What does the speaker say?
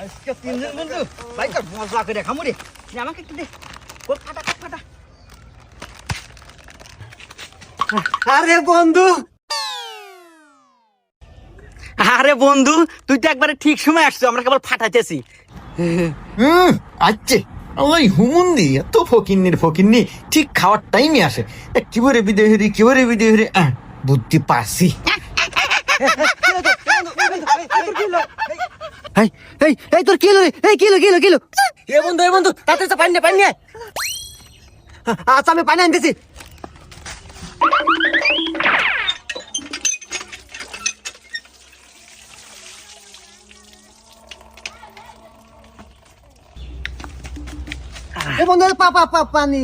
আজকে তিনজন বন্ধু বাইক মজা করে খামু রে। আমাকে একটু দে, কোট ফাটা কোট ফাটা। আরে বন্ধু, আরে বন্ধু, তুই তো একবারে ঠিক সময় আসছো, আমরা কেবল ফাটাইতেছি। আচ্ছা, ওই হুমুন্দি এত ফকিন্নি ঠিক খাওয়ার টাইমে আসে। কিভাবে বিদে হরি বুদ্ধি পারছি। এই তোর কিলো রে, এই কিলো এ বন্ধু তাতে তো পানি নে। আচ্ছা আমি পানি আনতেছি। এ বন্ধু পানি।